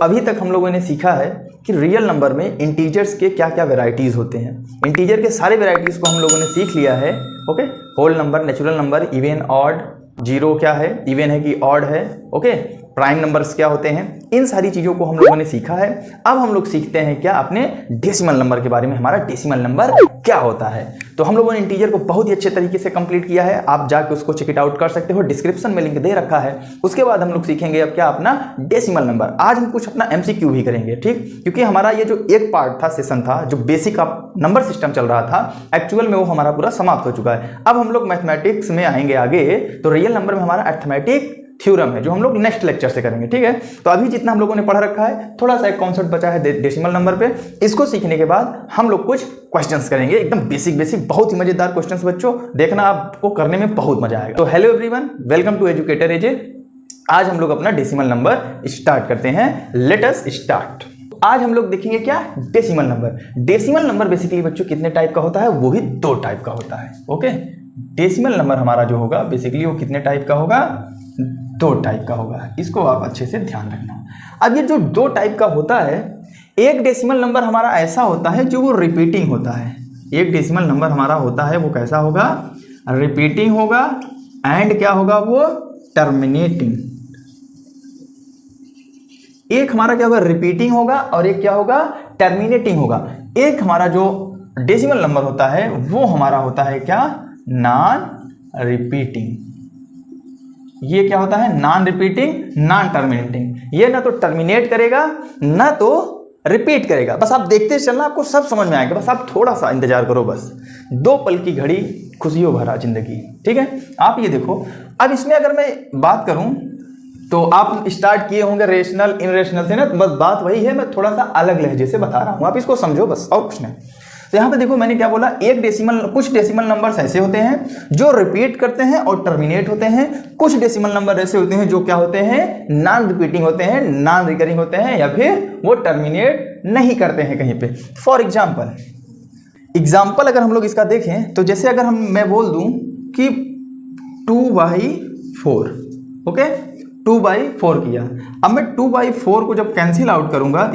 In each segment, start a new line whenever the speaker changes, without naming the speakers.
अभी तक हम लोगों ने सीखा है कि रियल नंबर में इंटीजर्स के क्या क्या वेराइटीज़ होते हैं। इंटीजर के सारे वेराइटीज़ को हम लोगों ने सीख लिया है। Okay, whole number, natural number, even, odd, zero क्या है, इवन है कि ऑड है, ओके, प्राइम नंबर्स क्या होते हैं, इन सारी चीज़ों को हम लोगों ने सीखा है। अब हम लोग सीखते हैं क्या, अपने डेसिमल नंबर के बारे में, हमारा डेसिमल नंबर क्या होता है। तो हम लोगों ने इंटीजर को बहुत ही अच्छे तरीके से कंप्लीट किया है, आप जाके उसको चेक इट आउट कर सकते हो, डिस्क्रिप्शन में लिंक दे रखा है। उसके बाद हम लोग सीखेंगे अब क्या, अपना डेसिमल नंबर। आज हम कुछ अपना MCQ भी करेंगे, ठीक, क्योंकि हमारा ये जो एक पार्ट था, सेशन था, जो बेसिक नंबर सिस्टम चल रहा था, एक्चुअल में वो हमारा पूरा समाप्त हो चुका है। अब हम लोग मैथमेटिक्स में आएंगे आगे, तो रियल नंबर में हमारा अरिथमेटिक थ्योरम है जो हम लोग नेक्स्ट लेक्चर से करेंगे, ठीक है। तो अभी जितना हम लोगों ने पढ़ रखा है, थोड़ा सा एक कॉन्सेप्ट बचा है डेसिमल नंबर पे। इसको सीखने के बाद हम लोग कुछ क्वेश्चंस करेंगे, एकदम बेसिक बहुत ही मजेदार क्वेश्चंस बच्चों, देखना आपको करने में बहुत मजा आएगा। तो hello everyone, welcome to educator A. J हम लोग अपना डेसिमल नंबर स्टार्ट करते हैं, लेट अस स्टार्ट। आज हम लोग देखेंगे क्या, decimal number. Decimal number basically बच्चों कितने टाइप का होता है, वो भी 2 टाइप का होता है। ओके, डेसिमल नंबर हमारा जो होगा बेसिकली वो कितने टाइप का होगा, 2 टाइप का होगा। इसको आप अच्छे से ध्यान रखना। अब ये जो 2 टाइप का होता है, एक डेसिमल नंबर हमारा ऐसा होता है जो वो रिपीटिंग होता है। एक डेसिमल नंबर हमारा होता है वो कैसा होगा, रिपीटिंग होगा, एंड क्या होगा, वो टर्मिनेटिंग। एक हमारा क्या होगा, रिपीटिंग होगा, और एक क्या होगा, टर्मिनेटिंग होगा। एक हमारा जो डेसिमल नंबर होता है वो हमारा होता है क्या, नॉन रिपीटिंग। ये क्या होता है, नॉन रिपीटिंग, नॉन टर्मिनेटिंग। ये ना तो टर्मिनेट करेगा ना तो रिपीट करेगा। बस आप देखते चलना, आपको सब समझ में आएगा, बस आप थोड़ा सा इंतजार करो। बस 2 पल की घड़ी, खुशियों भरा जिंदगी, ठीक है। आप ये देखो, अब इसमें अगर मैं बात करूं तो आप स्टार्ट किए होंगे रेशनल इनरेशनल से ना, तो बस बात वही है, मैं थोड़ा सा अलग लहजे से बता रहा हूं, आप इसको समझो बस, और कुछ नहीं। तो यहाँ पे देखो मैंने क्या बोला, कुछ डेसिमल नंबर्स ऐसे होते हैं जो रिपीट करते हैं और टर्मिनेट होते हैं। कुछ डेसिमल नंबर ऐसे होते हैं जो क्या होते हैं, नॉन रिपीटिंग होते हैं, नॉन रिकरिंग होते हैं, या फिर वो टर्मिनेट नहीं करते हैं कहीं पे। फॉर एग्जाम्पल अगर हम लोग इसका देखें तो जैसे अगर मैं बोल दूं कि 2/4, ओके, 2/4 किया। अब मैं 2/4 को जब कैंसिल आउट करूंगा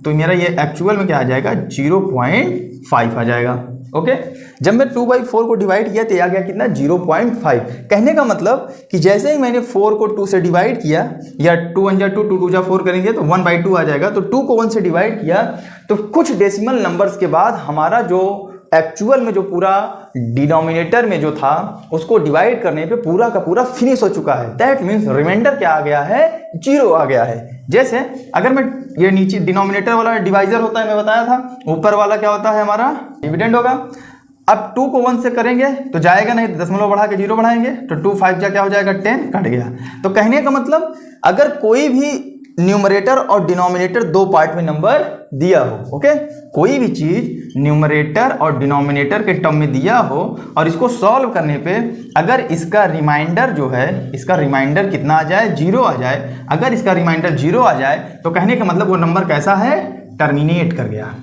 तो मेरा ये एक्चुअल में क्या आ जाएगा, 0.5 आ जाएगा। ओके, जब मैं 2/4 को डिवाइड किया तो आ गया कितना, 0.5। कहने का मतलब कि जैसे ही मैंने 4 को 2 से डिवाइड किया, या 2 1 जा 2, 2 2 जा 4 करेंगे तो 1/2 आ जाएगा। तो 2 को 1 से डिवाइड किया तो कुछ डेसिमल नंबर्स के बाद हमारा जो एक्चुअल में जो पूरा डिनोमिनेटर में जो था उसको डिवाइड करने पे पूरा का पूरा फिनिश हो चुका है। दैट मीन्स रिमाइंडर क्या आ गया है, 0 आ गया है। जैसे अगर मैं ये नीचे डिनोमिनेटर वाला डिवाइजर होता है, मैं बताया था, ऊपर वाला क्या होता है हमारा, डिविडेंड होगा। अब 2 को 1 से करेंगे तो जाएगा नहीं, दशमलव बढ़ा के 0 बढ़ाएंगे तो 2 5 जा क्या हो जाएगा, 10, कट गया। तो कहने का मतलब अगर कोई भी न्यूमरेटर और डिनोमिनेटर 2 पार्ट में नंबर दिया हो, ओके, कोई भी चीज न्यूमरेटर और डिनोमिनेटर के टर्म में दिया हो और इसको सॉल्व करने पे अगर इसका रिमाइंडर जो है, इसका रिमाइंडर कितना आ जाए, 0 आ जाए। अगर इसका रिमाइंडर 0 आ जाए तो कहने का मतलब वो नंबर कैसा है, टर्मिनेट कर गया।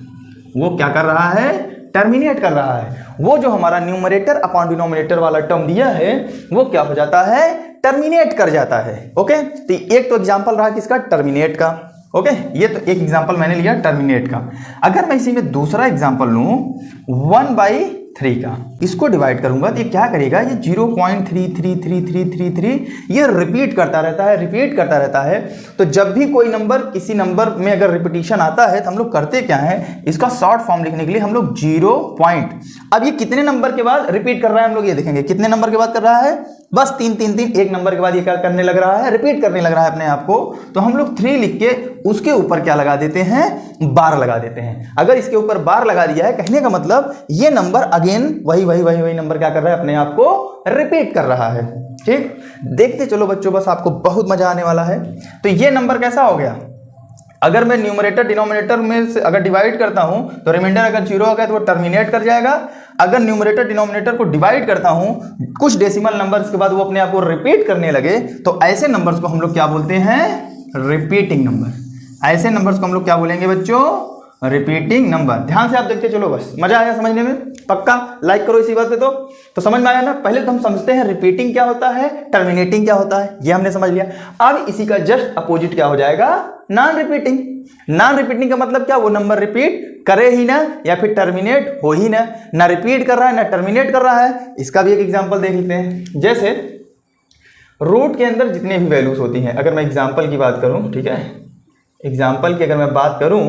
वो क्या कर रहा है, टर्मिनेट कर रहा है। वो जो हमारा न्यूमरेटर अपॉन डिनोमिनेटर वाला टर्म दिया है वो क्या हो जाता है, टर्मिनेट कर जाता है। ओके, तो एक तो एग्जांपल रहा किसका, टर्मिनेट का। ओके, ये तो एक एग्जांपल मैंने लिया टर्मिनेट का। अगर मैं इसी में दूसरा एग्जांपल लूं 1/3 का, इसको डिवाइड करूंगा तो ये क्या करेगा, ये 0.33333 ये रिपीट करता रहता है। तो जब भी कोई नंबर किसी नंबर में अगर रिपीटिशन आता है तो हम लोग करते क्या है, इसका शॉर्ट फॉर्म लिखने के लिए हम लोग 0 पॉइंट, अब ये कितने नंबर के बाद रिपीट कर रहा है हम लोग ये देखेंगे, कितने नंबर के बाद कर रहा है, बस 3 3 3, एक नंबर के बाद ये क्या करने लग रहा है, रिपीट करने लग रहा है अपने आप को। तो हम लोग 3 लिख के उसके ऊपर क्या लगा देते हैं, बार लगा देते हैं। अगर इसके ऊपर बार लगा दिया है, कहने का मतलब ये नंबर अगेन वही नंबर क्या कर रहा है, अपने आप को रिपीट कर रहा है। ठीक, देखते चलो बच्चों, बस आपको बहुत मजा आने वाला है। तो ये नंबर कैसा हो गया, अगर मैं न्यूमरेटर डिनोमिनेटर में से अगर डिवाइड करता हूं तो रिमाइंडर अगर 0 आ गया तो वो टर्मिनेट कर जाएगा। अगर न्यूमरेटर डिनोमिनेटर को डिवाइड करता हूं कुछ डेसिमल नंबर्स के बाद वो अपने आप को रिपीट करने लगे तो ऐसे नंबर्स को हम लोग क्या बोलते हैं, रिपीटिंग नंबर। ऐसे नंबर्स को हम लोग क्या बोलेंगे बच्चों, रिपीटिंग नंबर। ध्यान से आप देखते चलो, बस मजा आया समझने में, पक्का लाइक करो इसी बात पे। तो समझ में आया ना। पहले तो हम समझते हैं रिपीटिंग क्या होता है, टर्मिनेटिंग क्या होता है, ये हमने समझ लिया। अब इसी का जस्ट अपोजिट क्या हो जाएगा, नॉन रिपीटिंग। नॉन रिपीटिंग का मतलब क्या, वो नंबर रिपीट करे ही ना, या फिर टर्मिनेट हो ही ना रिपीट कर रहा है ना टर्मिनेट कर रहा है। इसका भी एक एग्जांपल देख लेते हैं। जैसे रूट के अंदर जितने भी वैल्यूज होती हैं, अगर मैं एग्जांपल की बात करूं, ठीक है, एग्जाम्पल की अगर मैं बात करूं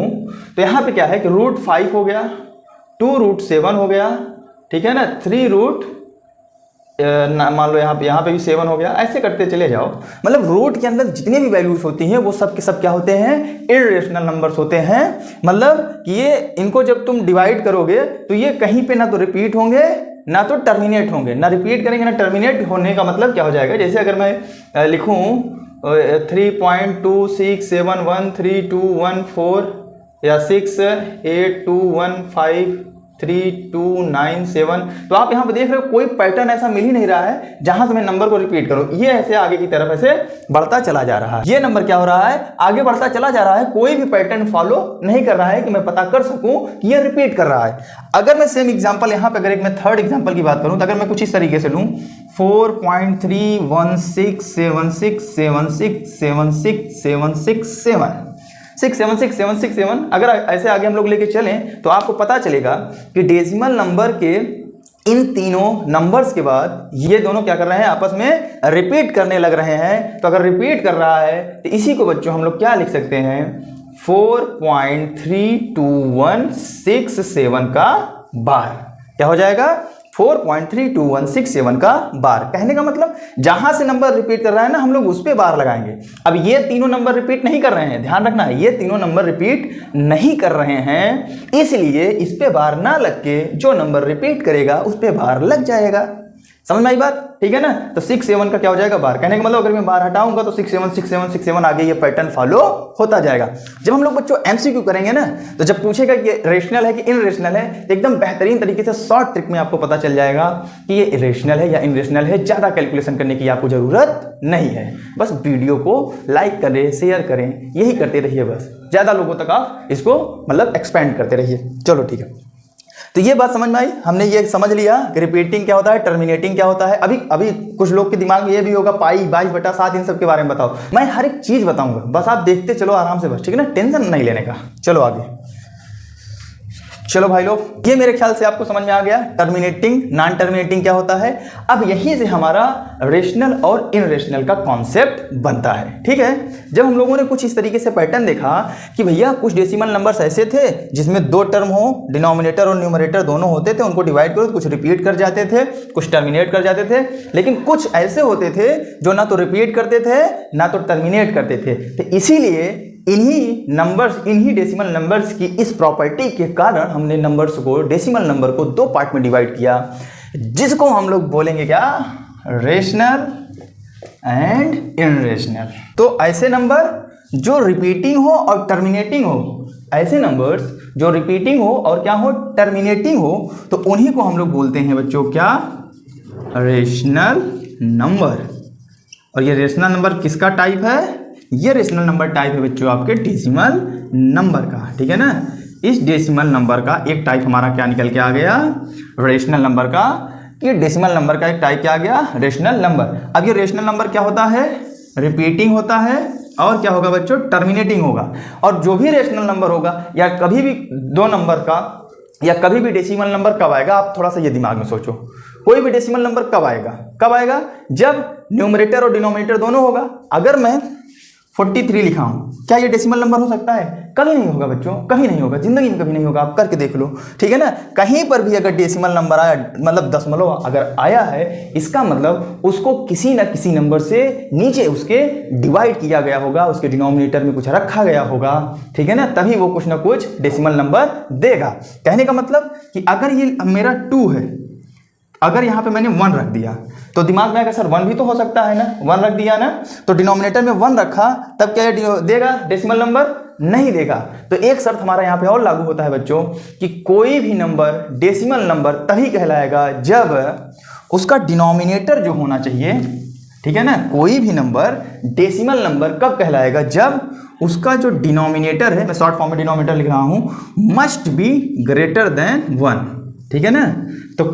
तो यहाँ पे क्या है कि √5 हो गया, 2√7 हो गया, ठीक है ना, 3 मान लो यहाँ पे भी 7 हो गया, ऐसे करते चले जाओ। मतलब रूट के अंदर जितने भी वैल्यूज होती हैं वो सब के सब क्या होते हैं, इर्रेशनल नंबर्स होते हैं। मतलब कि ये इनको जब तुम डिवाइड करोगे तो ये कहीं पे ना तो रिपीट होंगे ना तो टर्मिनेट होंगे। ना रिपीट करेंगे ना टर्मिनेट होने का मतलब क्या हो जाएगा, जैसे अगर मैं लिखूँ 3.267132114 या 682153297, तो आप यहाँ पे देख रहे हो कोई पैटर्न ऐसा मिल ही नहीं रहा है जहां से मैं नंबर को रिपीट करूं। ये ऐसे आगे की तरफ ऐसे बढ़ता चला जा रहा है, ये नंबर क्या हो रहा है, आगे बढ़ता चला जा रहा है, कोई भी पैटर्न फॉलो नहीं कर रहा है कि मैं पता कर सकूं कि ये रिपीट कर रहा है। अगर मैं सेम एग्जांपल यहाँ पे अगर एक मैं थर्ड एग्जांपल की बात करूं तो अगर मैं कुछ इस तरीके से लूं 4.3167676767667 अगर ऐसे आगे हम लोग लेके चलें तो आपको पता चलेगा कि डेसिमल नंबर के इन तीनों नंबर्स के बाद ये दोनों क्या कर रहे हैं, आपस में रिपीट करने लग रहे हैं। तो अगर रिपीट कर रहा है तो इसी को बच्चों हम लोग क्या लिख सकते हैं, 4.32167 का बार। क्या हो जाएगा, 4.32167 का बार। कहने का मतलब जहां से नंबर रिपीट कर रहा है ना, हम लोग उस पे बार लगाएंगे। अब ये तीनों नंबर रिपीट नहीं कर रहे हैं, ध्यान रखना है, ये तीनों नंबर रिपीट नहीं कर रहे हैं, इसलिए इस पे बार ना लग के जो नंबर रिपीट करेगा उस पे बार लग जाएगा। समझ में आई बात, ठीक है ना। तो 6-7 का क्या हो जाएगा, बार। कहने का मतलब अगर मैं बार हटाऊंगा तो 6-7 आगे ये पैटर्न फॉलो होता जाएगा। जब हम लोग बच्चों एमसीक्यू करेंगे ना, तो जब पूछेगा कि ये रेशनल है कि इनरेशनल है, तो एकदम बेहतरीन तरीके से शॉर्ट ट्रिक में आपको पता चल जाएगा कि ये रेशनल है या इनरेशनल है। ज्यादा कैलकुलेशन करने की आपको जरूरत नहीं है, बस वीडियो को लाइक करें, शेयर करें, यही करते रहिए, बस ज्यादा लोगों तक आप इसको मतलब एक्सपेंड करते रहिए। चलो ठीक है, तो ये बात समझ में आई, हमने ये समझ लिया कि रिपीटिंग क्या होता है, टर्मिनेटिंग क्या होता है। अभी कुछ लोग के दिमाग में ये भी होगा पाई 22/7 इन सब के बारे में बताओ। मैं हर एक चीज बताऊंगा, बस आप देखते चलो आराम से, बस ठीक है ना, टेंशन नहीं लेने का। चलो आगे, चलो भाई लोग, ये मेरे ख्याल से आपको समझ में आ गया टर्मिनेटिंग नॉन टर्मिनेटिंग क्या होता है। अब यहीं से हमारा रेशनल और इनरेशनल का कॉन्सेप्ट बनता है, ठीक है। जब हम लोगों ने कुछ इस तरीके से पैटर्न देखा कि भैया कुछ डेसिमल नंबर्स ऐसे थे जिसमें 2 टर्म हो, डिनोमिनेटर और न्यूमरेटर दोनों होते थे, उनको डिवाइड करो तो कुछ रिपीट कर जाते थे, कुछ टर्मिनेट कर जाते थे, लेकिन कुछ ऐसे होते थे जो ना तो रिपीट करते थे ना तो टर्मिनेट करते थे। तो इसीलिए इन्हीं नंबर्स, इन्हीं डेसिमल नंबर्स की इस प्रॉपर्टी के कारण हमने नंबर्स को, डेसिमल नंबर को 2 पार्ट में डिवाइड किया, जिसको हम लोग बोलेंगे क्या, रेशनल एंड इनरेशनल। तो ऐसे नंबर जो रिपीटिंग हो और टर्मिनेटिंग हो, ऐसे नंबर्स जो रिपीटिंग हो और क्या हो, टर्मिनेटिंग हो, तो उन्हीं को हम लोग बोलते हैं बच्चों क्या, रेशनल नंबर। और ये रेशनल नंबर किसका टाइप है, ये रेशनल नंबर टाइप है बच्चों आपके डेसिमल नंबर का, ठीक है ना। इस डेसिमल नंबर का एक टाइप हमारा क्या निकल के आ गया, रेशनल नंबर का। ये डेसिमल नंबर का एक टाइप क्या आ गया, रेशनल नंबर। अब ये रेशनल नंबर क्या होता है, रिपीटिंग होता है और क्या होगा बच्चों, टर्मिनेटिंग होगा। और जो भी रेशनल नंबर होगा या कभी भी 2 नंबर का या कभी भी डेसिमल नंबर कब आएगा, आप थोड़ा सा ये दिमाग में सोचो, कोई भी डेसिमल नंबर कब आएगा, कब आएगा, जब न्यूमरेटर और डिनोमिनेटर दोनों होगा। अगर मैं 43 लिखा हूं, क्या ये डेसिमल नंबर हो सकता है, कभी नहीं होगा बच्चों, कभी नहीं होगा, जिंदगी में कभी नहीं होगा, आप करके देख लो, ठीक है ना। कहीं पर भी अगर डेसिमल नंबर आया, मतलब दशमलव अगर आया है, इसका मतलब उसको किसी ना किसी नंबर से नीचे उसके डिवाइड किया गया होगा, उसके डिनोमिनेटर में कुछ रखा गया होगा, ठीक है ना, तभी वो कुछ ना कुछ डेसिमल नंबर देगा। कहने का मतलब कि अगर ये मेरा 2 है, अगर यहाँ पे मैंने 1 रख दिया तो दिमाग में आएगा सर 1 भी तो हो सकता है ना, 1 रख दिया ना, तो डिनोमिनेटर में 1 रखा, तब क्या देगा, डेसिमल नंबर नहीं देगा। तो एक शर्त हमारा यहाँ पे और लागू होता है बच्चों कि कोई भी नंबर डेसिमल नंबर तभी कहलाएगा जब उसका डिनोमिनेटर जो होना चाहिए ठीक है ना। कोई भी नंबर डेसिमल नंबर कब कहलाएगा, जब उसका जो डिनोमिनेटर है, मैं शॉर्ट फॉर्म में डिनोमिनेटर लिख रहा हूं, मस्ट बी ग्रेटर देन 1, ठीक है ना। तो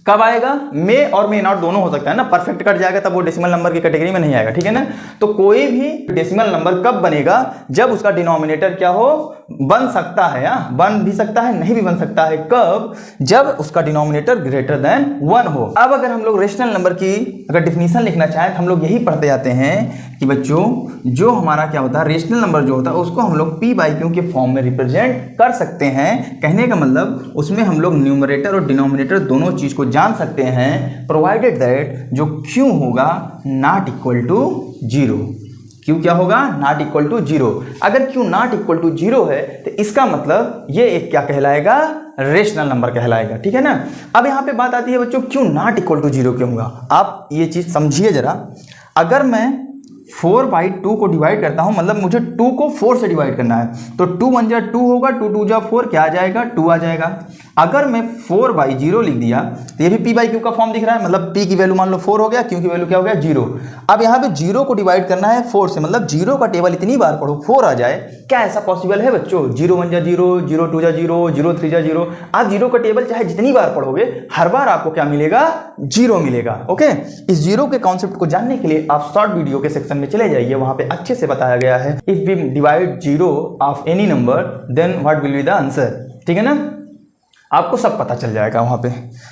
कब आएगा, मे और मे नॉट दोनों हो सकता है ना, परफेक्ट कट जाएगा तब वो डेसिमल नंबर की कैटेगरी में नहीं आएगा, ठीक है ना। तो कोई भी डेसिमल नंबर कब बनेगा, जब उसका डिनोमिनेटर क्या हो, बन सकता है, बन भी सकता है, नहीं भी बन सकता है, कब, जब उसका डिनोमिनेटर ग्रेटर देन 1 हो। अब अगर हम लोग रेशनल नंबर की अगर डिफिनीशन लिखना चाहें तो हम लोग यही पढ़ते जाते हैं कि बच्चों जो हमारा क्या होता है, रेशनल नंबर जो होता है उसको हम लोग p बाई क्यू के फॉर्म में रिप्रेजेंट कर सकते हैं। कहने का मतलब उसमें हम लोग न्यूमरेटर और डिनोमिनेटर दोनों चीज को जान सकते हैं, प्रोवाइडेड दैट जो q होगा नॉट इक्वल टू 0। q क्या होगा, नॉट इक्वल टू 0। अगर q नॉट इक्वल टू 0 है तो इसका मतलब ये एक क्या कहलाएगा, रेशनल नंबर कहलाएगा, ठीक है ना। अब यहाँ पे बात आती है बच्चों q नॉट इक्वल टू 0 क्यों होगा। आप ये चीज समझिए जरा, अगर मैं 4 बाई 2 को डिवाइड करता हूं, मतलब मुझे 2 को 4 से डिवाइड करना है, तो 2 1 जा 2 होगा, 2 2 जा 4 क्या आ जाएगा, 2 आ जाएगा। अगर मैं 4 बाई 0 लिख दिया तो ये भी p बाई क्यू का फॉर्म दिख रहा है, मतलब p की वैल्यू मान लो 4 हो गया, q की वैल्यू क्या हो गया 0। अब यहाँ पे 0 को डिवाइड करना है 4 से, मतलब 0 का टेबल इतनी बार पढ़ो 4 आ जाए। क्या ऐसा पॉसिबल है बच्चों, 0 1 जा 0, 0 2 जा 0, 0 3 जा 0। आप 0 का टेबल चाहे जितनी बार पढ़ोगे हर बार आपको क्या मिलेगा, 0 मिलेगा। ओके, इस 0 के कॉन्सेप्ट को जानने के लिए आप शॉर्ट वीडियो के सेक्शन में चले जाइए, वहां पे अच्छे से बताया गया है। If we divide 0 of any number then what will be the answer, ठीक है ना, आपको सब पता चल जाएगा वहां पे।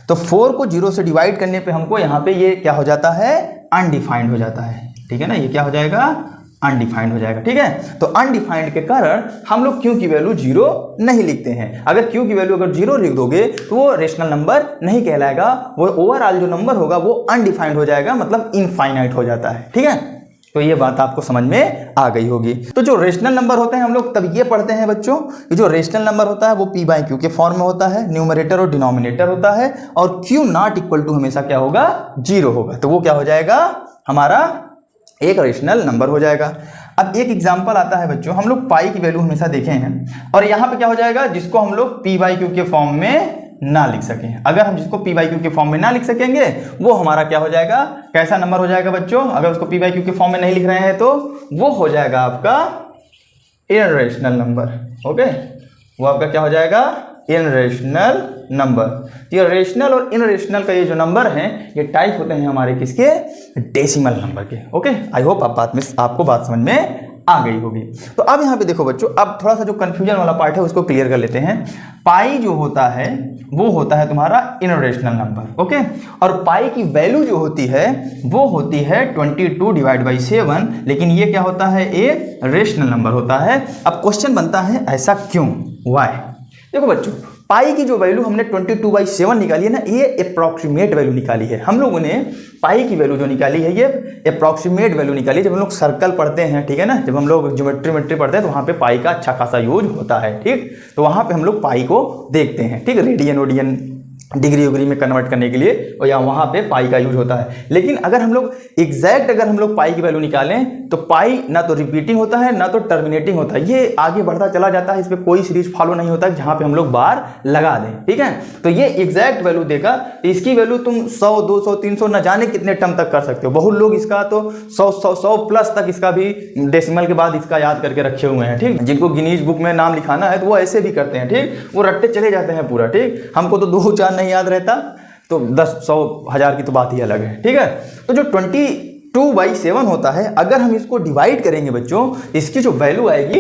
तो 4 को 0 से डिवाइड करने पे हमको यहाँ पे ये क्या हो जाता है, अनडिफाइंड हो जाता है, ठीक है ना, ये क्या हो जाएगा, अनडिफाइंड हो जाएगा, ठीक है। तो अनडिफाइंड के कारण हम लोग q की वैल्यू 0 नहीं लिखते हैं। अगर q की वैल्यू अगर 0 लिख दोगे तो वो रेशनल नंबर नहीं कहलाएगा, वो ओवरऑल जो नंबर होगा वो अनडिफाइंड हो जाएगा, मतलब इनफाइनाइट हो जाता है, ठीक है। तो ये बात आपको समझ में आ गई होगी। तो जो रेशनल नंबर होते हैं हम लोग तब ये पढ़ते हैं बच्चों कि जो रेशनल नंबर होता है वो p बाई क्यू के फॉर्म में होता है, न्यूमरेटर और डिनोमिनेटर होता है, और q नॉट इक्वल टू हमेशा क्या होगा, 0 होगा। तो वो क्या हो जाएगा, हमारा एक रेशनल नंबर हो जाएगा। अब एक एग्जांपल आता है बच्चों, हम लोग पाई की वैल्यू हमेशा देखे हैं, और यहाँ पे क्या हो जाएगा, जिसको हम लोग p बाई क्यू के फॉर्म में ना लिख सकें। अगर हम जिसको p बाई क्यू के फॉर्म में ना लिख सकेंगे वो हमारा क्या हो जाएगा, कैसा नंबर हो जाएगा बच्चों, अगर उसको p बाई क्यू के फॉर्म में नहीं लिख रहे हैं तो वो हो जाएगा आपका इररेशनल नंबर। ओके, वो आपका क्या हो जाएगा, इररेशनल नंबर। ये रेशनल और इनरेशनल का ये जो नंबर हैं ये टाइप होते हैं हमारे किसके, डेसिमल नंबर के। ओके, आई होप आपको बात समझ में आ गई होगी। तो अब यहाँ पे देखो बच्चों, अब थोड़ा सा जो कंफ्यूजन वाला पार्ट है उसको क्लियर कर लेते हैं। पाई जो होता है वो होता है तुम्हारा इनरेशनल नंबर, ओके, और पाई की वैल्यू जो होती है वो होती है 22 डिवाइड बाई 7, लेकिन ये क्या होता है, एक रेशनल नंबर होता है। अब क्वेश्चन बनता है ऐसा क्यों, वाई। देखो बच्चों, पाई की जो वैल्यू हमने 22/7 निकाली है ना, ये अप्रॉक्सीमेट वैल्यू निकाली है। हम लोगों ने पाई की वैल्यू जो निकाली है ये अप्रॉक्सीमेट वैल्यू निकाली है। जब हम लोग सर्कल पढ़ते हैं, ठीक है ना, जब हम लोग ज्योमेट्री पढ़ते हैं तो वहाँ पे पाई का अच्छा खासा यूज होता है, ठीक। तो वहाँ पे हम लोग पाई को देखते हैं, ठीक, रेडियन ओडियन डिग्री उग्री में कन्वर्ट करने के लिए, और या वहाँ पे पाई का यूज होता है। लेकिन अगर हम लोग एग्जैक्ट अगर हम लोग पाई की वैल्यू निकालें तो पाई ना तो रिपीटिंग होता है ना तो टर्मिनेटिंग होता है, ये आगे बढ़ता चला जाता है, इस पर कोई सीरीज फॉलो नहीं होता जहाँ पे हम लोग बार लगा दें, ठीक है। तो ये एग्जैक्ट वैल्यू देगा, इसकी वैल्यू तुम 100 200 300 न जाने कितने टर्म तक कर सकते हो। बहुत लोग इसका तो 100 प्लस तक इसका भी डेसिमल के बाद इसका याद करके रखे हुए हैं, ठीक। जिनको गिनीज बुक में नाम लिखाना है तो वो ऐसे भी करते हैं, ठीक, वो रट्टे चले जाते हैं पूरा, ठीक। हमको तो 2-4 नहीं याद रहता, तो 10 100 1000 की तो बात ही अलग है, ठीक है। तो जो 22/7 होता है, अगर हम इसको डिवाइड करेंगे बच्चों, इसकी जो वैल्यू आएगी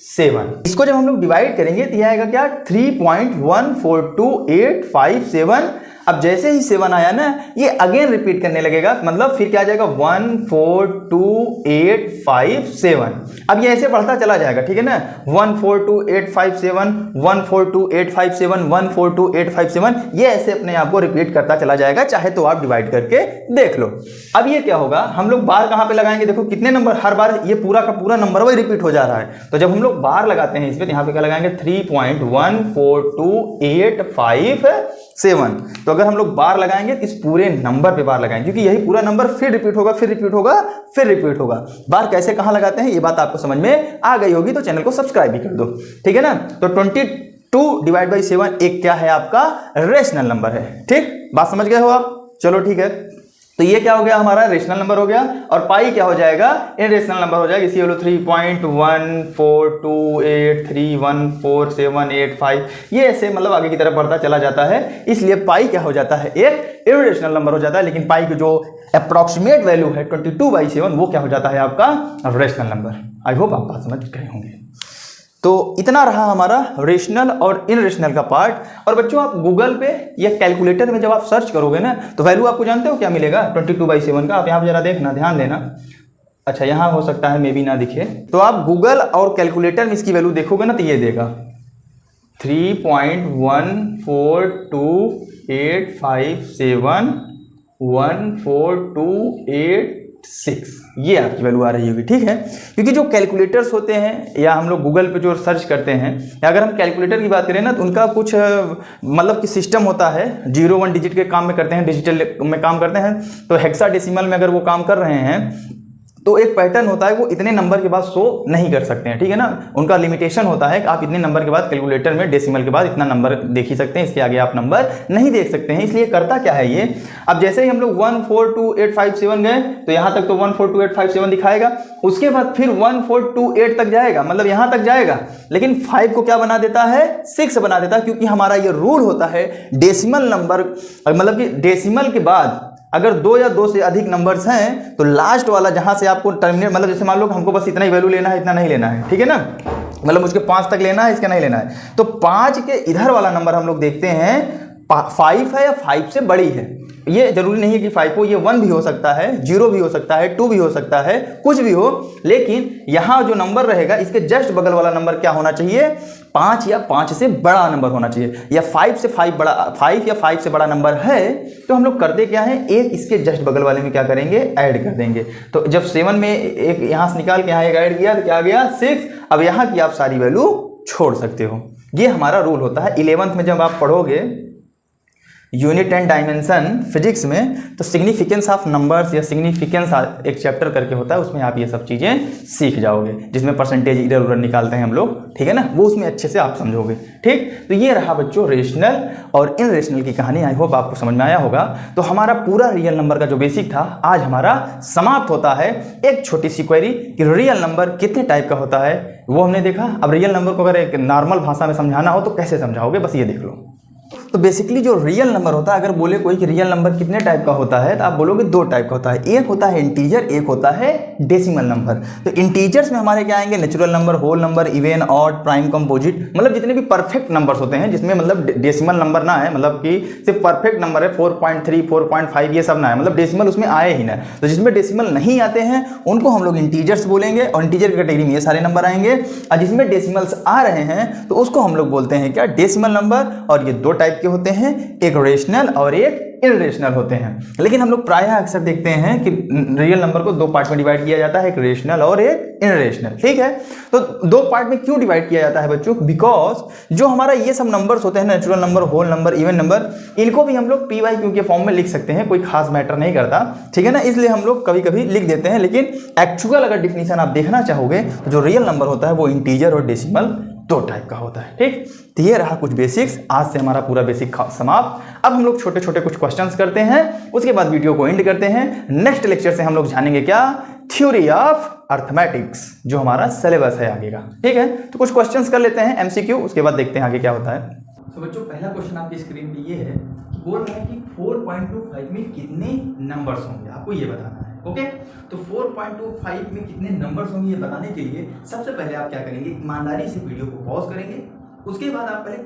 7, इसको जब हम लोग डिवाइड करेंगे तो यह आएगा क्या, 3.142857। अब जैसे ही 7 आया ना, ये अगेन रिपीट करने लगेगा, मतलब फिर क्या आ जाएगा 142857। अब ये ऐसे बढ़ता चला जाएगा, ठीक है ना, 142857 142857 142857, ये ऐसे अपने आप को रिपीट करता चला जाएगा, चाहे तो आप डिवाइड करके देख लो। अब ये क्या होगा, हम लोग बार कहाँ पे लगाएंगे, देखो कितने नंबर, हर बार ये पूरा का पूरा नंबर वही रिपीट हो जा रहा है। तो जब हम लोग बार लगाते हैं इस पे, यहाँ पे क्या लगाएंगे 3.142857। तो अगर हम लोग बार लगाएंगे इस पूरे नंबर पे बार लगाएंगे, क्योंकि यही पूरा नंबर फिर रिपीट होगा फिर रिपीट होगा फिर रिपीट होगा। बार कैसे कहाँ लगाते हैं ये बात आपको समझ में आ गई होगी, तो चैनल को सब्सक्राइब भी कर दो, ठीक है ना। तो 22/7 एक क्या है, आपका रेशनल नंबर है, ठीक, बात समझ गए हो आप, चलो ठीक है। तो ये क्या हो गया, हमारा रेशनल नंबर हो गया, और पाई क्या हो जाएगा, इरेशनल नंबर हो जाएगा। इसकी वैल्यू 3.1428314785, ये ऐसे मतलब आगे की तरफ बढ़ता चला जाता है, इसलिए पाई क्या हो जाता है, एक इरेशनल नंबर हो जाता है। लेकिन पाई की जो अप्रॉक्सीमेट वैल्यू है 22/7 वो क्या हो जाता है आपका रेशनल नंबर। आई होप आप बात समझ गए होंगे। तो इतना रहा हमारा रेशनल और इनरेशनल का पार्ट। और बच्चों आप गूगल पे या कैलकुलेटर में जब आप सर्च करोगे ना तो वैल्यू आपको जानते हो क्या मिलेगा 22/7 का। आप यहाँ पे जरा देखना, ध्यान देना। अच्छा यहाँ हो सकता है मे बी ना दिखे, तो आप गूगल और कैलकुलेटर में इसकी वैल्यू देखोगे ना तो ये देगा 3.1428571428 6, ये आपकी वैल्यू आ रही होगी। ठीक है, क्योंकि जो कैलकुलेटर्स होते हैं या हम लोग गूगल पे जो सर्च करते हैं, या अगर हम कैलकुलेटर की बात करें ना तो उनका कुछ मतलब कि सिस्टम होता है, 0-1 डिजिट के काम में करते हैं, डिजिटल में काम करते हैं। तो हेक्साडेसिमल में अगर वो काम कर रहे हैं तो एक पैटर्न होता है, वो इतने नंबर के बाद शो नहीं कर सकते हैं। ठीक है ना, उनका लिमिटेशन होता है कि आप इतने नंबर के बाद कैलकुलेटर में डेसिमल के बाद इतना नंबर देख ही सकते हैं, इसके आगे आप नंबर नहीं देख सकते हैं। इसलिए करता क्या है ये, अब जैसे ही हम लोग 142857 गए तो यहाँ तक तो 142857 दिखाएगा, उसके बाद फिर 1428 तक जाएगा, मतलब यहाँ तक जाएगा, लेकिन 5 को क्या बना देता है, 6 बना देता है। क्योंकि हमारा ये रूल होता है डेसिमल नंबर, मतलब कि डेसिमल के बाद अगर 2 या 2 से अधिक नंबर्स हैं तो लास्ट वाला जहां से आपको टर्मिनेट, मतलब जैसे मान लो हमको बस इतना ही वैल्यू लेना है, इतना नहीं लेना है, ठीक है ना, मतलब मुझे 5 तक लेना है, इसका नहीं लेना है, तो 5 के इधर वाला नंबर हम लोग देखते हैं 5 है या 5 से बड़ी है। ये जरूरी नहीं है कि 5 हो, ये 1 भी हो सकता है, 0 भी हो सकता है, 2 भी हो सकता है, कुछ भी हो, लेकिन यहाँ जो नंबर रहेगा इसके जस्ट बगल वाला नंबर क्या होना चाहिए, 5 या 5 से बड़ा नंबर होना चाहिए। या 5 से 5 बड़ा, 5 या 5 से बड़ा नंबर है तो हम लोग करते क्या है, एक इसके जस्ट बगल वाले में क्या करेंगे, ऐड कर देंगे। तो जब 7 में एक यहाँ से निकाल के यहाँ एक ऐड किया तो क्या आ गया 6। अब यहाँ की आप सारी वैल्यू छोड़ सकते हो, ये हमारा रूल होता है। 11th में जब आप पढ़ोगे यूनिट एंड डायमेंशन फिजिक्स में, तो सिग्निफिकेंस ऑफ नंबर्स या सिग्निफिकेंस एक चैप्टर करके होता है, उसमें आप ये सब चीज़ें सीख जाओगे, जिसमें परसेंटेज इधर उधर निकालते हैं हम लोग, ठीक है ना, वो उसमें अच्छे से आप समझोगे। ठीक, तो ये रहा बच्चों रेशनल और इनरेशनल की कहानी। आई होप आपको समझ में आया होगा। तो हमारा पूरा रियल नंबर का जो बेसिक था आज हमारा समाप्त होता है। एक छोटी सी क्वेरी कि रियल नंबर कितने टाइप का होता है वो हमने देखा। अब रियल नंबर को अगर एक नॉर्मल भाषा में समझाना हो तो कैसे समझाओगे, बस ये देख लो। तो बेसिकली जो रियल नंबर होता है, अगर बोले कोई कि रियल नंबर कितने टाइप का होता है तो आप बोलोगे 2 टाइप का होता है, एक होता है इंटीजर, एक होता है डेसिमल नंबर। तो इंटीजर्स में हमारे क्या आएंगे, natural number, whole number, even, odd, prime, composite, मतलब जितने भी परफेक्ट नंबर्स होते हैं, जिसमें मतलब डेसिमल नंबर ना है, मतलब कि सिर्फ परफेक्ट नंबर है 4.3, 4.5 ये सब ना है, मतलब डेसिमल उसमें आए ही ना। तो जिसमें डेसिमल नहीं आते हैं उनको हम लोग इंटीजर्स बोलेंगे, और इंटीजर की कैटेगरी में ये सारे नंबर आएंगे। और जिसमें डेसिमल्स आ रहे हैं तो उसको हम लोग बोलते हैं क्या, डेसिमल नंबर। और ये 2 टाइप के होते हैं, एक रेशनल और एक इरेशनल होते हैं। लेकिन हम लोग प्रायः अक्सर देखते हैं कि रियल नंबर को 2 पार्ट में डिवाइड किया जाता है, एक रेशनल और एक इरेशनल। ठीक है, तो 2 पार्ट में क्यों डिवाइड किया जाता है बच्चों, बिकॉज जो हमारा ये सब नंबर्स होते हैं, natural number, whole number, even number, इनको भी हम लोग PYQ के फॉर्म में लिख सकते हैं, कोई खास मैटर नहीं करता, ठीक है ना। इसलिए हम लोग कभी कभी लिख देते हैं, लेकिन एक्चुअल अगर डिफिनीशन आप देखना चाहोगे तो जो रियल नंबर होता है वो इंटीजर और डेसिमल 2 टाइप का होता है। ठीक, तो ये रहा कुछ बेसिक्स। आज से हमारा पूरा बेसिक समाप्त। अब हम लोग छोटे छोटे कुछ क्वेश्चंस करते हैं, उसके बाद वीडियो को एंड करते हैं। नेक्स्ट लेक्चर से हम लोग जानेंगे क्या, थ्योरी ऑफ अर्थमेटिक्स, जो हमारा सिलेबस है आगे का। ठीक है, तो कुछ क्वेश्चंस कर लेते हैं MCQ, उसके बाद देखते हैं आगे क्या होता है। तो बच्चों पहला क्वेश्चन आपकी स्क्रीन पे ये है कि बोल रहा है कि 4.25 में कितने नंबर्स होंगे, आपको ये बताना है। ओके, तो 4.25 में कितने नंबर्स होंगे ये बताने के लिए सबसे पहले आप क्या करेंगे, ईमानदारी से वीडियो को पॉज करेंगे, उसके बाद आप पहले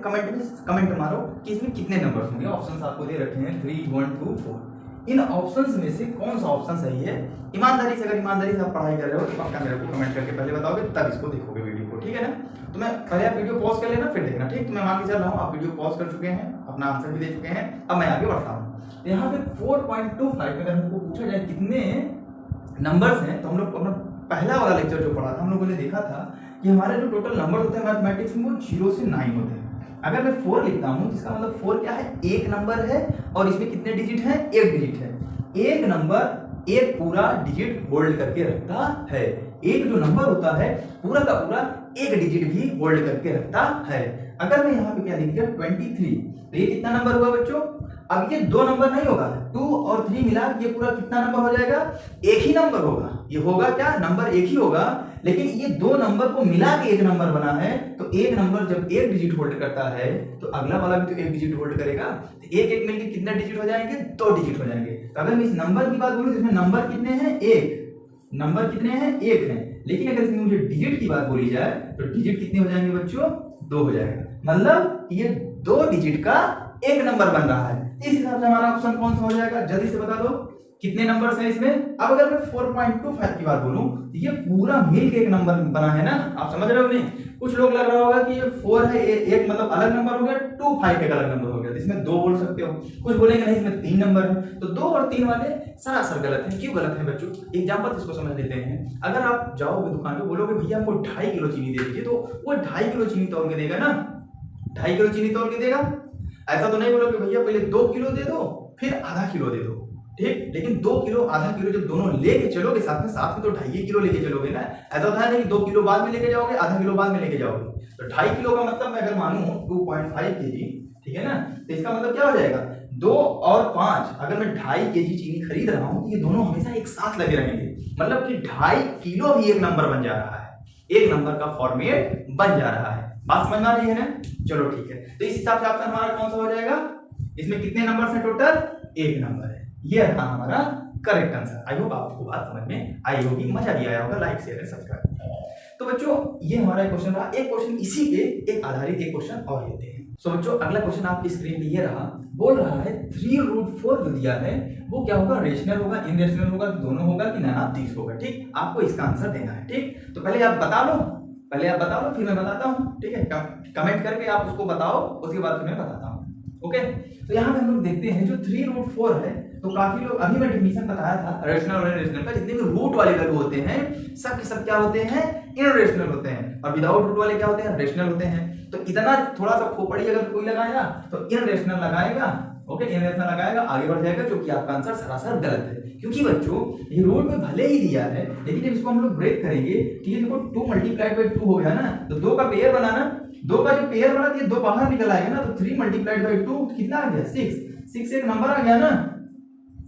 कमेंट मारो कि इसमें कितने नंबर्स होंगे। ऑप्शंस आपको दे रखे हैं 3, 1, 2, 4। इन ऑप्शंस में से कौन सा ऑप्शन सही है, ईमानदारी से, अगर ईमानदारी से आप पढ़ाई कर रहे हो तो पक्का मेरे को कमेंट करके पहले बताओगे, तब इसको देखोगे वीडियो को, ठीक है ना। तो मैं पहले आप वीडियो पॉज कर लेना फिर देखना। ठीक, तो मैं मान के चल रहा हूँ आप वीडियो पॉज कर चुके हैं, अपना आंसर भी दे चुके हैं, अब मैं आगे बढ़ता हूँ। यहाँ पे 4.25 अगर हमको पूछा जाए कितने नंबर्स हैं, तो हम लोग अपना पहला वाला लेक्चर जो पढ़ा था हम लोगों ने देखा था कि हमारे जो टोटल नंबर होते हैं मैथमेटिक्स में वो 0 से 9 होते हैं। अगर मैं 4 लिखता हूँ जिसका मतलब 4 क्या है, एक नंबर है, और इसमें कितने डिजिट हैं, एक डिजिट है। एक नंबर एक पूरा डिजिट होल्ड करके रखता है। एक जो नंबर होता है पूरा का पूरा एक डिजिट भी होल्ड करके रखता है। अगर मैं यहाँ पे क्या लिख दिया 23, तो ये कितना नंबर हुआ बच्चों? अब ये दो नंबर नहीं होगा, 2 और 3 मिला ये पूरा कितना नंबर हो जाएगा? एक ही नंबर होगा। ये होगा क्या? नंबर एक ही होगा, लेकिन ये दो नंबर को मिला के एक नंबर बना है। तो एक नंबर जब एक डिजिट होल्ड करता है तो अगला वाला भी तो एक डिजिट होल्ड करेगा। तो एक एक मिलकर कितने डिजिट हो जाएंगे? 2 डिजिट हो जाएंगे। तो अगर मैं इस नंबर की बात बोलूं, इसमें नंबर कितने हैं? एक। नंबर कितने हैं? एक है। लेकिन अगर इसमें मुझे डिजिट की बात बोली जाए तो डिजिट कितने हो जाएंगे बच्चों? 2 हो जाएगा। मतलब ये 2 डिजिट का एक नंबर बन रहा है। इस हिसाब से हमारा ऑप्शन कौन सा हो जाएगा? जल्दी से बता दो कितने नंबर्स हैं इसमें। अब अगर मैं 4.25 की बात बोलूं, ये पूरा मिल के एक नंबर बना है ना। आप समझ रहे हो नहीं? कुछ लोग लग रहा होगा कि ये 4 है, एक मतलब अलग नंबर हो गया, 2 5 एक अलग नंबर हो गया, इसमें 2 बोल सकते हो। कुछ बोलेंगे नहीं इसमें 3 नंबर है। तो 2 और 3 वाले सरासर गलत है। क्यों गलत है बच्चों? एग्जांपल इसको समझ लेते हैं। अगर आप जाओगे दुकान पे, बोलोगे भैया हमको 2.5 किलो चीनी दे दीजिए, तो वो 2.5 किलो चीनी तोल के देगा ना। 2.5 किलो चीनी तोल के देगा। ऐसा तो नहीं बोलोगे भैया पहले 2 किलो दे दो फिर आधा किलो दे दो, ठीक। लेकिन 2 किलो आधा किलो जब दोनों लेके चलोगे साथ में तो 2.5 किलो लेके चलोगे ना। ऐसा होता है नहीं 2 किलो बाद में लेके जाओगे, आधा किलो बाद में लेके जाओगे। तो 2.5 किलो का मतलब मैं अगर मानूं 2.5 केजी, ठीक है ना, तो इसका मतलब क्या हो जाएगा? 2 और 5। अगर मैं 2.5 केजी चीनी खरीद रहा हूं तो ये दोनों हमेशा एक साथ लगे रहेंगे। मतलब कि 2.5 किलो भी एक नंबर बन जा रहा है, एक नंबर का फॉर्मेट बन जा रहा है। बात समझ में आ रही है ना? चलो ठीक है। तो इस हिसाब से आपका हमारा कौन सा हो जाएगा? इसमें कितने नंबर हैं टोटल? एक नंबर है। ये रहा हमारा करेक्ट आंसर। आई होप आपको बात समझ में आई होगी, मजा भी आया होगा। Like share and subscribe. तो बच्चों ये हमारा क्वेश्चन रहा। एक क्वेश्चन इसी पे एक आधारित एक क्वेश्चन और लेते हैं। सो बच्चों अगला क्वेश्चन आपकी स्क्रीन पे ये रहा। बोल रहा है 3√4 जो दिया है वो क्या होगा? रेशनल होगा, इनरेशनल होगा, दोनों होगा कि नानाबदीज होगा, ठीक। आपको इसका आंसर देना है, ठीक। तो पहले आप बता लो, फिर मैं बताता हूँ, ठीक है। कमेंट करके आप उसको बताओ, उसके बाद फिर मैं बताता हूँ, ओके। तो यहाँ पे हम लोग देखते हैं जो 3√4 है, तो काफी लोग, अभी मैं डेफिनेशन बताया था रेशनल और इनरेशनल का, जितने भी रूट वाले वैल्यू होते हैं सब के सब क्या होते हैं? इनरेशनल होते हैं। और विदाउट रूट वाले क्या होते हैं? रेशनल होते हैं। तो इतना थोड़ा सा खोपड़ी अगर कोई लगाएगा तो इनरेशनल लगाएगा, ओके, इनरेशनल लगाएगा, आगे बढ़ जाएगा, क्योंकि आपका आंसर सरासर गलत है। क्योंकि बच्चों ये रूट में भले ही दिया है, लेकिन जब इसको हम लोग ब्रेक करेंगे, ठीक है, देखो 2 मल्टीप्लाइड बाई 2 हो गया ना, तो 2 का पेयर बनाना, 2 का जो पेयर बना दिया 2 बाहर निकल आएगा ना, तो 3 मल्टीप्लाइड बाई 2 कितना आ गया? 6 एक नंबर आ गया ना।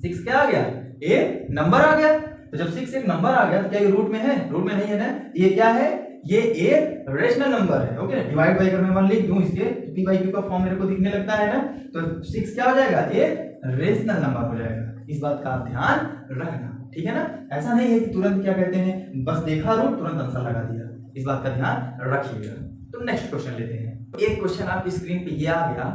6 क्या आ गया? एक नंबर आ गया। तो जब 6 एक नंबर आ गया तो क्या ये रूट में है? रूट में नहीं है ना। ये क्या है? ये एक रेशनल नंबर है, ओके। डिवाइड बाई अगर मैं 1 लिख दूं इसके, तो p बाई q का फॉर्म मेरे को दिखने लगता है ना, तो 6 क्या हो जाएगा? एक रेशनल नंबर हो जाएगा। इस बात का आप ध्यान रखना, ठीक है ना। ऐसा नहीं है कि तुरंत क्या कहते हैं, बस देखा रूट तुरंत आंसर लगा दिया। इस बात का ध्यान रखिएगा। तो नेक्स्ट क्वेश्चन लेते हैं। एक क्वेश्चन आपकी स्क्रीन पे ये आ गया।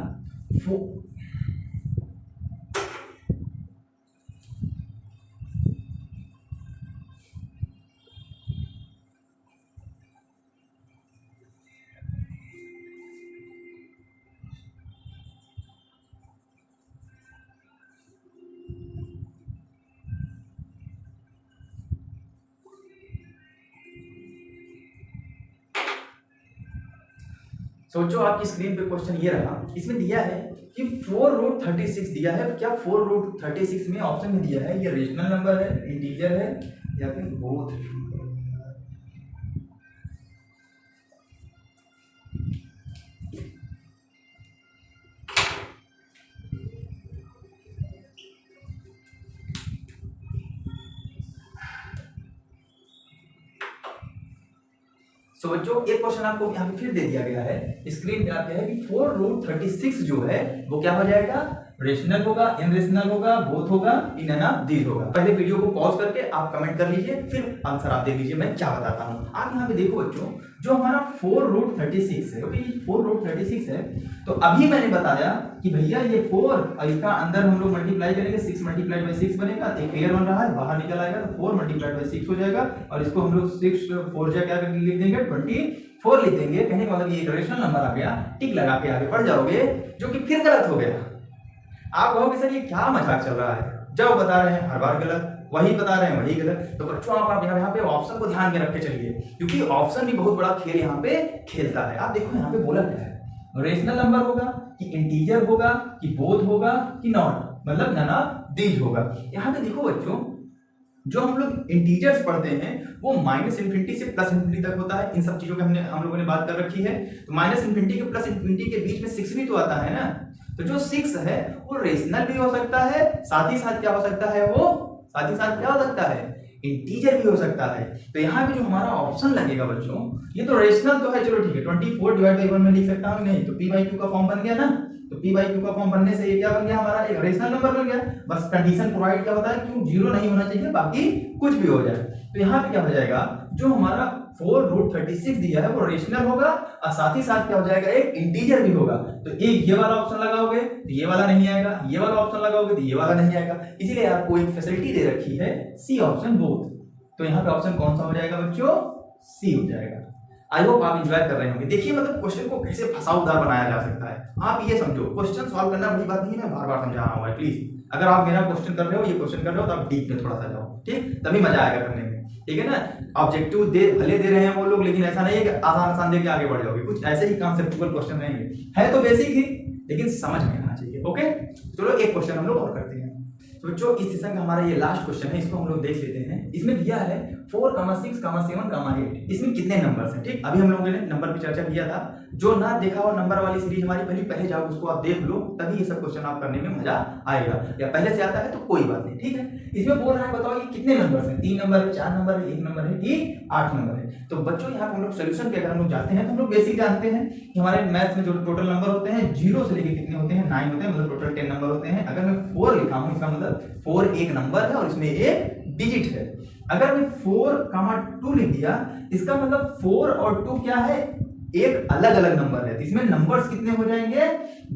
सोचो आपकी स्क्रीन पे क्वेश्चन ये रहा। इसमें दिया है कि 4√36 दिया है। क्या 4√36 में ऑप्शन में दिया है ये रेशनल नंबर है, इंटीजर है, या फिर बोथ? सो बच्चों एक क्वेश्चन आपको यहाँ पे फिर दे दिया गया है। स्क्रीन पे आपका है कि 4√36 जो है वो क्या हो जाएगा? रेशनल होगा, इनरेशनल होगा, बोथ होगा, नानाबदीज होगा। पहले वीडियो को पॉज करके आप कमेंट कर लीजिए, फिर आंसर आप देख लीजिए मैं क्या बताता हूँ। आप यहाँ पे देखो बच्चों, जो हमारा 4√36 है, ओके, 4√36 है, तो अभी मैंने बताया कि भैया ये 4 और इसका अंदर हम लोग मल्टीप्लाई करेंगे, 6 मल्टीप्लाइड बाई 6 बनेगा, एक पेयर बन रहा है, बाहर निकल आएगा, तो 4 मल्टीप्लाइड बाई 6 हो जाएगा। और इसको हम लोग 6 4 जा क्या लिख देंगे? 24 लिख देंगे। कहने का मतलब ये एक रेशनल नंबर आ गया। टिक लगा के आगे बढ़ जाओगे, जो कि फिर गलत हो गया। आप कहोगे सर ये क्या मजाक चल रहा है, जब बता रहे हैं हर बार गलत, वही बता रहे हैं वही गलत। तो बच्चों आप यहाँ पे ऑप्शन को ध्यान में रख के चलिए, क्योंकि ऑप्शन भी बहुत बड़ा खेल यहाँ पे खेलता है। आप देखो यहाँ पे बोला क्या है, रेशनल नंबर होगा कि इंटीजर होगा कि बोथ होगा कि नॉट, मतलब नानाबदीज होगा। यहाँ पे देखो बच्चों, जो हम लोग इंटीजर्स पढ़ते हैं वो -∞ से +∞ तक होता है। इन सब चीजों की हम लोगों ने बात कर रखी है। तो -∞ के +∞ के बीच में 6 भी तो आता है ना, तो जो 6 है वो रेशनल भी हो सकता है, साथ ही साथ क्या हो सकता है, वो साथ ही साथ क्या हो सकता है, इंटीजर भी हो सकता है। तो यहाँ पे जो हमारा ऑप्शन लगेगा बच्चों, ये तो रेशनल तो है, चलो ठीक है, 24/1 में लिख सकता हूँ नहीं, तो p/q का फॉर्म बन गया ना। तो p/q का फॉर्म बनने से ये क्या बन गया हमारा, एक रेशनल नंबर बन गया। बस कंडीशन प्रोवाइड क्या होता है, क्यों 0 नहीं होना चाहिए, बाकी कुछ भी हो जाए। तो यहाँ पे क्या हो जाएगा, जो हमारा 4√36 दिया है वो रेशनल होगा और साथ ही साथ क्या हो जाएगा, एक इंटीजर भी होगा। तो एक ये वाला ऑप्शन लगाओगे तो ये वाला नहीं आएगा, ये वाला ऑप्शन लगाओगे तो ये वाला नहीं आएगा। इसीलिए आपको एक फैसिलिटी दे रखी है सी ऑप्शन बोथ। तो यहाँ पे ऑप्शन कौन सा हो जाएगा बच्चों, सी हो जाएगा। आई होप आप एंजॉय कर रहे होंगे। देखिए मतलब क्वेश्चन को कैसे फसाउदार बनाया जा सकता है। आप ये समझो, क्वेश्चन सॉल्व करना बड़ी बात नहीं है, मैं बार बार समझा रहा हूँ। प्लीज अगर आप मेरा क्वेश्चन कर रहे हो, ये क्वेश्चन कर रहे हो, तो आप डीप में थोड़ा सा जाओ, ठीक, तभी मजा आएगा करने में, ठीक है ना। ऑब्जेक्टिव भले दे रहे हैं वो लोग, लेकिन ऐसा नहीं है कि आसान आसान दे के आगे बढ़ जाओगे। कुछ ऐसे ही कॉन्सेप्चुअल क्वेश्चन रहेंगे, है तो बेसिक ही, लेकिन समझ में आना चाहिए। ओके, चलो एक क्वेश्चन हम लोग और करते हैं। तो बच्चों इस सेशन का हमारा ये लास्ट क्वेश्चन है, इसको हम लोग देख लेते हैं। इसमें दिया है 4, 6, 7, 8, इसमें कितने नंबर्स हैं, ठीक। अभी हम लोगों ने नंबर पे चर्चा किया था। जो ना देखा हो नंबर वाली सीरीज हमारी पहले जाओ, उसको आप देख लो, तभी ये सब क्वेश्चन आप करने में मजा आएगा। या पहले से आता है तो कोई बात नहीं, ठीक है। इसमें बोल रहा है बताओ ये कितने नंबर्स हैं, 3 नंबर है, 4 नंबर है, 1 नंबर है कि 8 नंबर है। तो बच्चों यहाँ पे हम लोग सोल्यूशन पे अगर हम लोग जाते हैं तो हम लोग बेसिक जानते हैं कि हमारे मैथ्स में जो टोटल नंबर होते हैं 0 से लेके कितने होते हैं, 9 होते हैं, मतलब टोटल 10 नंबर होते हैं। अगर मैं 4 लिखा हूँ, इसका मतलब 4 एक नंबर है और इसमें एक डिजिट है। अगर मैं 4, 2 लिख दिया, इसका मतलब 4 और 2 क्या है, एक अलग अलग नंबर है। इसमें नंबर्स कितने हो जाएंगे,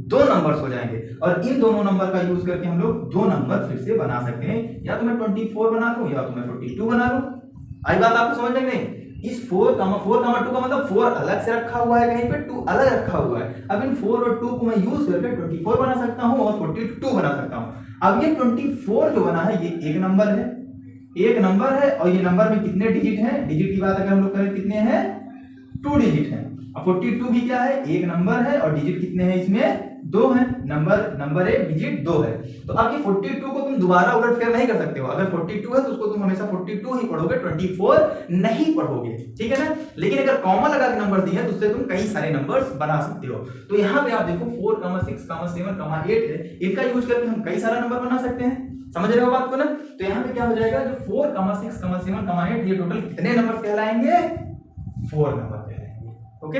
2 नंबर्स हो जाएंगे। और इन दोनों नंबर का यूज करके हम लोग 2 नंबर फिर से बना सकते हैं। या तो मैं 24 बना लूं या तो मैं 42 बना लूं। आई बात आपको समझ में नहीं? इस 4, 2 का मतलब 4 अलग से रखा हुआ है, कहीं पे 2 अलग रखा हुआ है। अब इन 4 और 2 को मैं यूज करके 24 बना सकता हूं और 42 बना सकता हूं। अब ये 24 जो बना है ये एक नंबर है, एक नंबर है। और ये नंबर में कितने डिजिट हैं, डिजिट की बात अगर हम लोग करें कितने हैं, 2 डिजिट हैं। अब 42 भी क्या है, एक नंबर है और डिजिट कितने हैं इसमें, 2 हैं। नंबर एक, डिजिट 2 है। तो अब ये 42 को तुम दोबारा उलट फेर नहीं कर सकते हो। अगर 42 है तो उसको तुम हमेशा 42 ही पढ़ोगे, 24 नहीं पढ़ोगे, ठीक है ना। लेकिन अगर कॉमा लगा के नंबर दिए हैं तो उससे तुम कई सारे नंबर्स बना सकते हो। तो यहाँ पे आप देखो 4, 6, 7, 8 है, इनका यूज करके हम कई सारा नंबर बना सकते हैं। समझ रहे हो बात को ना। तो यहाँ पे क्या हो जाएगा, जो 4, 6, 7, 8 ये टोटल कितने नंबर कहलाएंगे, 4 नंबर कहलाएंगे। ओके,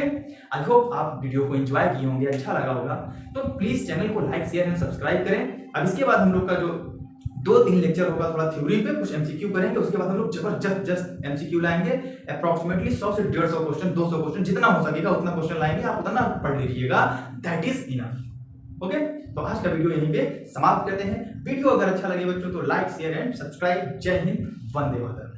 आई होप आप वीडियो को एंजॉय किए होंगे, अच्छा लगा होगा। तो प्लीज चैनल को लाइक, शेयर एंड सब्सक्राइब करें। अब इसके बाद हम लोग का जो 2-3 लेक्चर होगा थोड़ा थ्योरी पे, कुछ एमसीक्यू करेंगे। उसके बाद हम लोग जबरदस्त एमसीक्यू लाएंगे, अप्रॉक्सीमेटली 100 से 150 क्वेश्चन, 200 क्वेश्चन, जितना हो सकेगा उतना क्वेश्चन लाएंगे। आप उतना पढ़ लीजिएगा, दैट इज इनफ। ओके, तो आज का वीडियो यहीं पे समाप्त करते हैं। वीडियो अगर अच्छा लगे बच्चों तो लाइक, शेयर एंड सब्सक्राइब। जय हिंद, वंदे मातरम।